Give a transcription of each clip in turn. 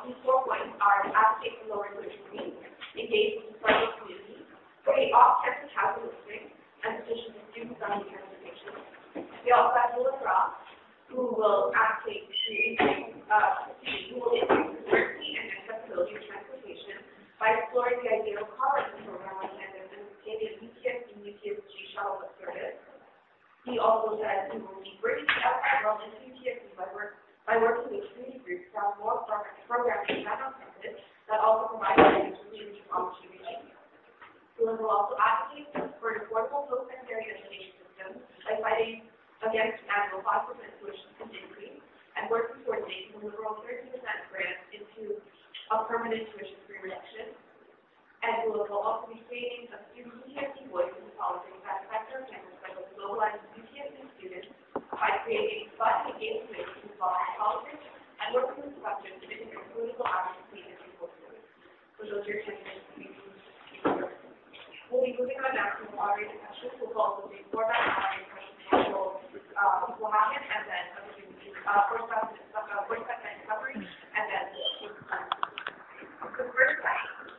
These 4 points are advocate for lower tuition fees, engage with the startup community, create off-campus housing listing, and petition for student-friendly transportation. We also have Julie Ross, who will advocate to increase diversity and accessibility of transportation by exploring the idea of car rental program and anticipating UTSC and UTSG shuttle bus service. He also says he will be bringing the outside world into UTSC by working with community groups to have more programs on campus that also provide students with leadership opportunities. Julie will also advocate for an affordable post-secondary education system by fighting against annual 5% tuition increase and working towards making the liberal 30% grant into a permanent tuition-free reduction. And we will also be creating a student UTSC voice in politics that affects our campus by globalizing UTSC students by creating fun and engaging communities involved in politics and working with questions in political advocacy and enforcement. So those are your changes. We'll be moving on now to the moderated questions. We'll also do 4 moderated questions will happen, and then first up recovery, and then the first question.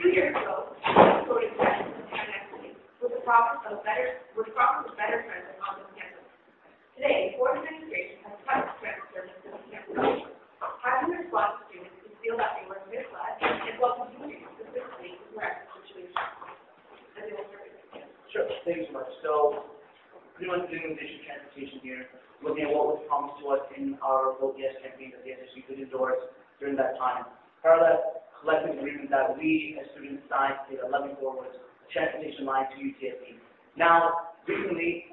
2 years ago, we voted with the promise of better transit on this campus. Today, the Board of Administration has cut transit service to this campus. How do you respond to students who feel that they were misled, and what would you do specifically to correct the situation? Sure, thanks so much. So, pretty much doing district transportation here, looking at what was promised to us in our Vote Yes campaign that the SCSU could endorse during that time. Part of that collective agreement that we as students signed in 11-4 was a transportation line to UTSC. Now, recently,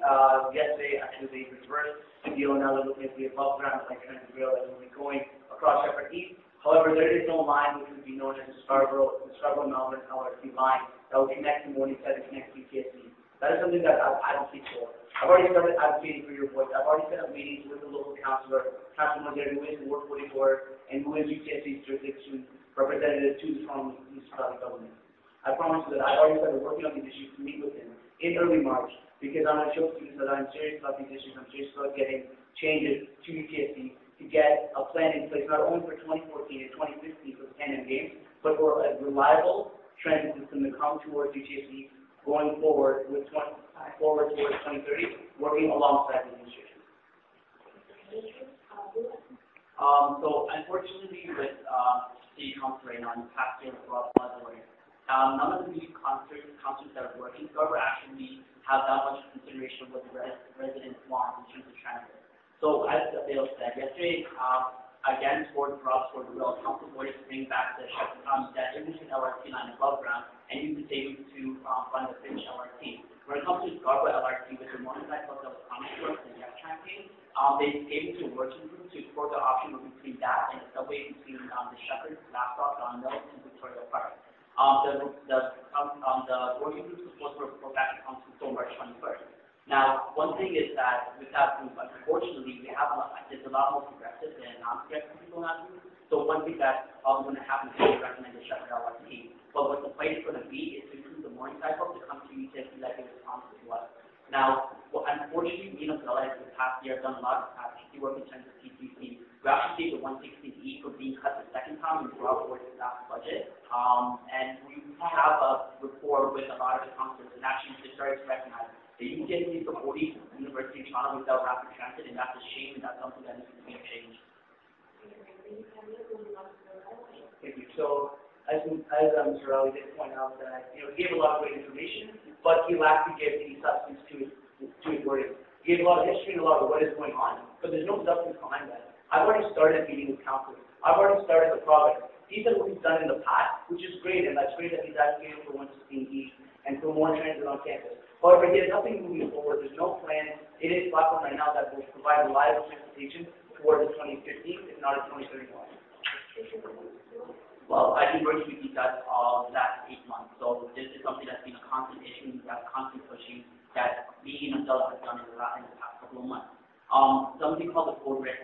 yesterday, actually, they reversed the deal. Now they're looking at the above ground like transit rail that will be going across Shepherd East. However, there is no line which would be known as the Scarborough-Melbourne LRT line that will connect to Morningside and connect to UTSC. That is something that I've advocated for. I've already started advocating for your voice. I've already set up meetings with the local councillor, Councilor Mozart, who is the Ward 44 and who is UTSC's jurisdiction representative to the Toronto municipality government. I promise you that I've already started working on these issues to meet with him in early March because I'm going to show students that I'm serious about these issues. I'm serious about getting changes to UTSC to get a plan in place not only for 2014 and 2015 for the Pan Am Games, but for a reliable transit system to come towards UTSC going forward with towards 2030, working alongside the administration. So unfortunately, with city council right now, in the past year, none of the new councils that are working Scarborough actually have that much consideration of what the residents want in terms of transit. So as Dale said yesterday, again, for the Real Council voted to bring back that Edmonton LRT line above ground and use the savings to fund the Finnish LRT. When it comes to Scarborough LRT, with the Morningside Club that was promised to us in the Yes campaign, they came to a working group to explore the option between that and the subway between the Shepherd, Laptop, Mills, and Victoria Park. The working group was supposed to report back to council until March 21st. Now, one thing is that with that group, unfortunately, there's a lot more progressive than non-progressive people in that group. So one thing that I'm going to happen is to recommend the Shepherd LRT. But what the fight is going to be is to include the Morningside Club to come to UTSC like it was promised to us. Now, unfortunately, me and Abdullah in the past year have done a lot of advocacy work in terms of PCC. We actually saved the 160E for being cut the second time and brought forward the last budget. And we have a rapport with a lot of the councillors and actually just started to recognize the UTSC supporting University of Toronto without rapid transit, and that's a shame, and that's something that needs to be changed. Thank you. So, as Mr. Rowley did point out, that he gave a lot of great information, but he lacked to give any substance to his wording. He gave a lot of history and a lot of what is going on, but there's no substance behind that. I've already started meeting with council. I've already started the progress. These are what we've done in the past, which is great, and that's great that he's advocating for 116E and for more transit on campus. However, there's nothing moving forward. There's no plan. It is platform right now that will provide reliable transportation towards the 2015, if not the 2031. Well, I've been working with you guys all the last 8 months, so this is something that's been a constant issue, that's constantly pushing, that me and Abdullah have done in the past couple of months. Something called the Code Red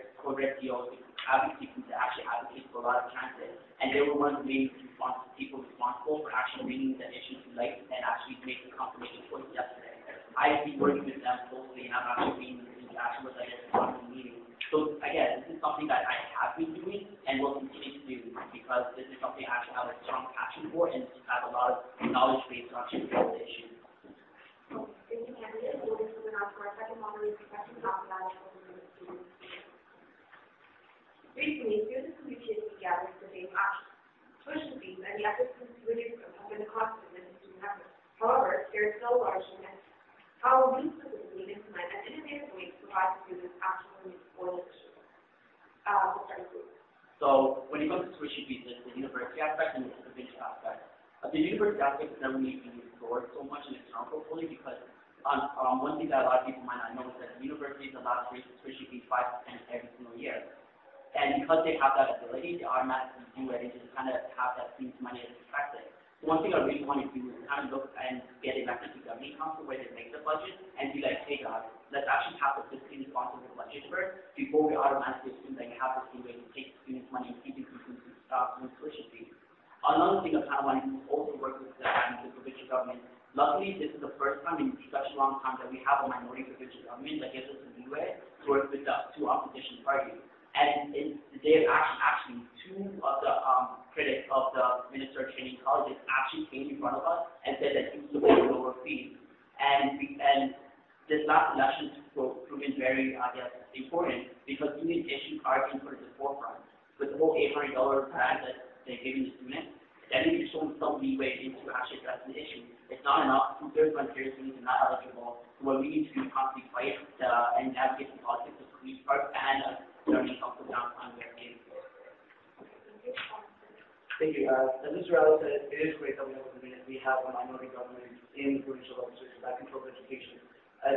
deal, advocacy group that actually advocates for a lot of transit, and they were one of the main people responsible for actually bringing the issue to light and actually making confirmation choice yesterday. I've been working with them closely, and I've actually been in interaction with them at the meeting. So again, this is something that I have been doing and will continue to do. because this is something I actually have a strong passion for and have a lot of knowledge base to actually deal with the issue. Thank you, candidates. We'll be moving on to our second moderator question after that. Recently, students from UTSC gathered to debate tuition fees and the efforts to reduce them have been a constant in student efforts. However, there is still a large limit. How will you specifically implement an innovative way to provide students actual needs for this issue? We'll start with you. So when it comes to tuition fees, there's the university aspect and the provincial aspect. The university aspect is never need to be explored so much in external portfolio because one thing that a lot of people might not know is that the universities allow to raise the tuition fees 5% every single year. And because they have that ability, they automatically do it and just kind of have that student money as expected. So one thing I really want to do is kind of look and get elected to governing council where they make the budget and be like, hey guys, let's actually have a fiscally responsible budget first before we automatically assume that you have this way to take students' money and keep increasing students' tuition fees. Another thing I kind of want to do is also work with the provincial government. Luckily, this is the first time in such a long time that we have a minority provincial government that gives us a leeway to work with the two opposition parties. And they have actually two of the critics of the Minister of Training Colleges actually came in front of us and said that you support lower fees. And this last election has proven very, important because student issues are being put at the forefront. With the whole $800 grant that they're giving the students, that is showing some leeway into actually addressing the issue. It's not enough. 2/3 of Ontario students are not eligible. So what we need to do is constantly fight and navigate the politics of police park and learning council downtown where it is. Thank you. As Mr. Rowley said, it is great that we have a minority government in provincial legislatures that controls education.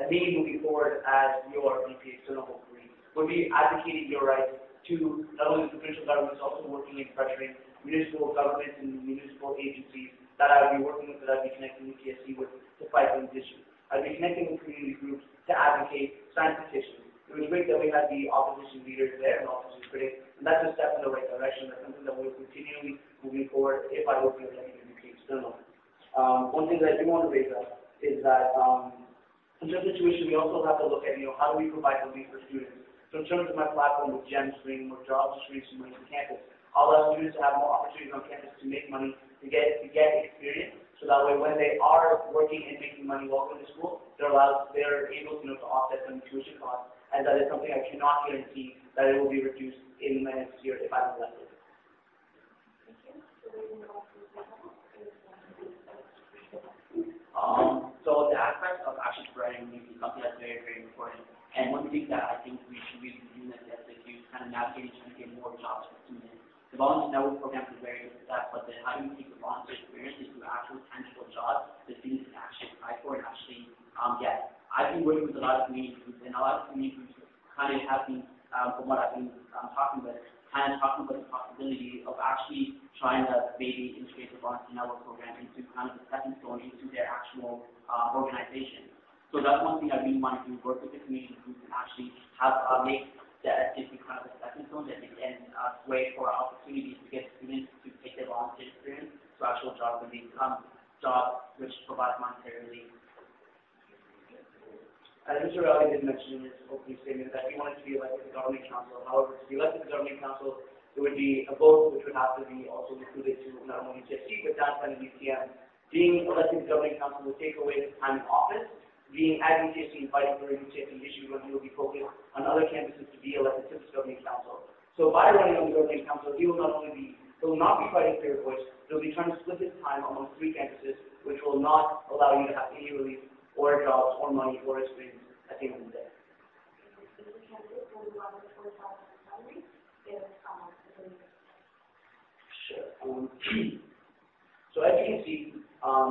Me moving forward as your VP External Hopefully would be advocating your rights to not only the provincial governments, also working in pressuring municipal governments and municipal agencies that I would be working with, that I'd be connecting UTSC with to fight for these issues. I'd be connecting with community groups to advocate, sign petitions. It was great that we had the opposition leaders there and opposition critics, and that's a step in the right direction. That's something that we'll continually moving forward if I would be elected to be external. One thing that I do want to raise up is that in terms of tuition, we also have to look at, how do we provide relief for students. So in terms of my platform with GEMS, bringing more jobs, bringing some money to campus, I'll allow students to have more opportunities on campus to make money, to get experience, so that way when they are working and making money while in the school, they're able to offset some tuition costs, and that is something I cannot guarantee that it will be reduced in the next year if I'm elected. So the aspect of actually providing relief is something that's very, very important. And one thing that I think we should really be doing as SCSU is kind of navigating trying to get more jobs for students. The volunteer network program is very good at that, but then how do you take the volunteer experience into actual tangible jobs that students can actually apply for and actually get? I've been working with a lot of community groups, and a lot of community groups kind of have been, from what I've been talking about the possibility of actually trying to maybe integrate the volunteer network program into kind of the stepping stone into their actual organization. So that's one thing I really want to do, work with the community groups and actually have make that SCSU kind of a stepping stone that they can sway for opportunities to get students to take their volunteer experience to actual job relief, jobs which provide monetary relief. As Mr. Rowley did mention in his opening statement that he wanted to be elected to the governing council. However, to be elected to the governing council, it would be a vote which would have to be also included to not only UTSC but downtown and UTM. Being elected to the governing council would take away the time in office. Being at UTSC and fighting for a UTSC issue when he will be focused on other campuses to be elected to the governing council. So by running on the governing council, he will not be fighting for your voice. He will be trying to split his time among 3 campuses, which will not allow you to have any relief or jobs or money or experience at the end of the day. Sure. So as you can see,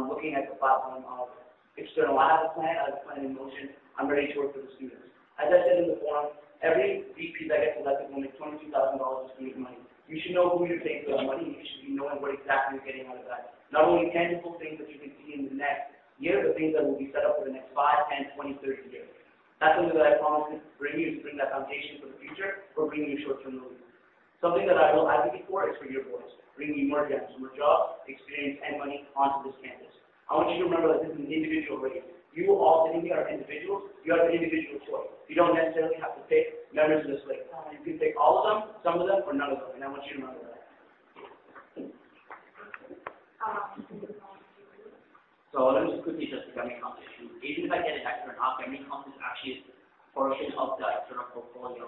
looking at the platform of external, I have a plan in motion. I'm ready to work for the students. As I said in the forum, every VP that gets elected will make $22,000 of student money. You should know who you're paying for that money. You should be knowing what exactly you're getting out of that. Not only tangible things that you can see in the next year, but things that will be set up for the next 5, 10, 20, 30 years. That's something that I promise to bring you, to bring that foundation for the future, or bring you short-term relief. Something that I will advocate for is for your voice. Bring you more gems, more jobs, experience, and money onto this campus. I want you to remember that this is an individual race. You all sitting here are individuals. You have an individual choice. You don't necessarily have to pick members of this slate. You can pick all of them, some of them, or none of them, and I want you to remember that. So let me just quickly just the government comp issue. Even if I get an extra or not, government comp is actually a portion of the external portfolio.